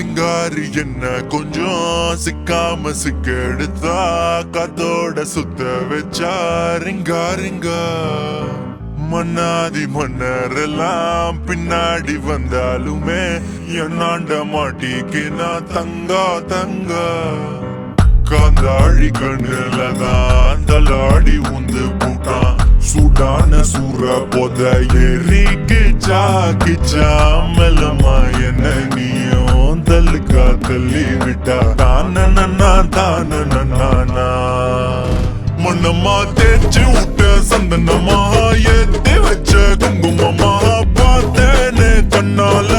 சிங்காரி என்ன கொஞ்சம் சிக்காம சிக்கெடுத்தா காத்தோட சுத்த வச்சா ரிங்கா ரிங்கா மன்னாதி மன்னரெல்லாம் பின்னாடி வந்தாலுமே என்னாண்ட மாட்டிக்கு நான் தங்கா தங்கா காந்தாழி கண்ணுலதான் தலாடி உந்து போட்டான் சூடான சூற போத எரிக்கிச்சா கிச்சா மெல்லமா என்ன நீயும் தள்ளுக்கா தள்ளி விட்டா தானனா தானனா மண்ணம்மா தேய்ச்சி விட்ட சந்தனமா ஏத்தி வச்ச குங்குமமா பார்த்தேன்னு கண்ணால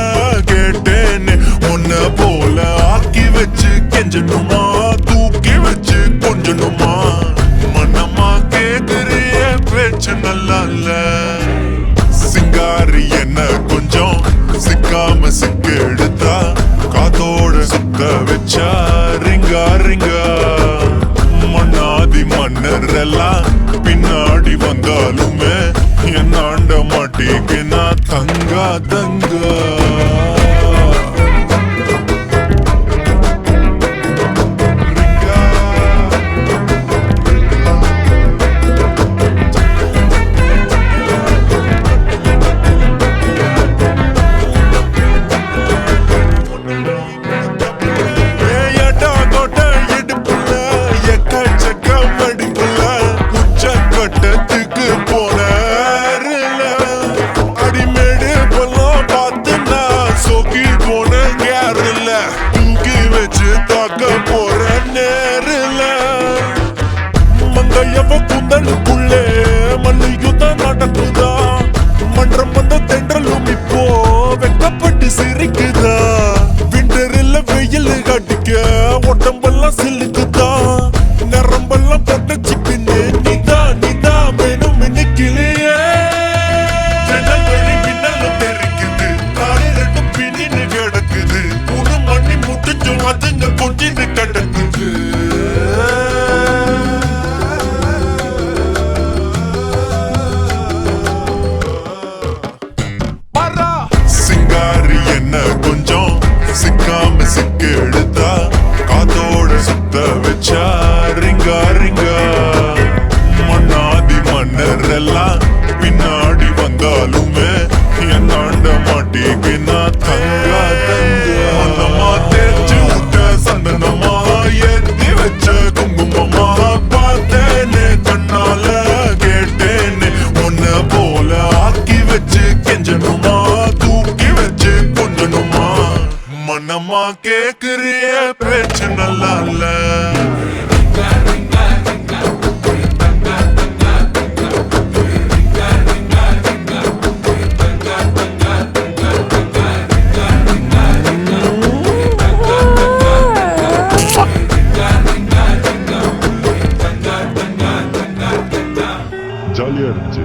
கேட்டேன்னு உன்ன போல ஆக்கி வச்சு கெஞ்சணுமா தூக்கி வச்சு கொஞ்சணுமா மண்ணம்மா கேக்குறிய பேச்சு நல்லா இல்ல சிங்காரி என்ன கொஞ்சம் சிக்காம சிக்க எடுத்தா காத்தோட சுத்த வச்சா ரிங்கா ரிங்கா மன்னாதி மன்னர் எல்லாம் பின்னாடி வந்தாலுமே என்னாண்ட மாட்டிக்கு நான் தங்கா தங்கா குந்தனுக்குள்ளே மல்யுத்தம் நடக்குதா மன்றம் வந்த தென்றலும் இப்போ வெக்கப்பட்டு சிரிக்குதா விண்டரில் வெயில் அடிக்க உடம்பெல்லாம் சிலுக்குதா நரம்பெல்லாம் பொட்டச்சு பின்னு நிதா வேணும் மின்னிக்கிளியே மின்னலும் தெரிக்குது காலை ரெண்டும் பின்னின்னு கிடக்குது புது மண்ணி முட்டுச்சும் அதுங்க கொஞ்சின்னு கிடக்குது கொஞ்சம் சிக்காம சிக்க எடுத்தா காத்தோட சுத்த வச்சா ரிங்கா ரிங்கா மன்னாதி மன்னர் எல்லாம் பின்னாடி வந்தாலுமே என்னாண்ட மாட்டிக்கு நான் தங்கா தங்கா மன்னமா தேய்ச்சி விட்ட சந்தனமா ஏத்தி வச்ச குங்குமமா பார்த்தேன்னு கண்ணால கேட்டேன்னு உன்ன போல ஆக்கி வச்சு கெஞ்சணுமா தூக்கி வச்சு கொஞ்சணுமா மனமா கேக்குறிய பேச்சு நல்லா இல்ல ஜாலியா இருந்துச்சு.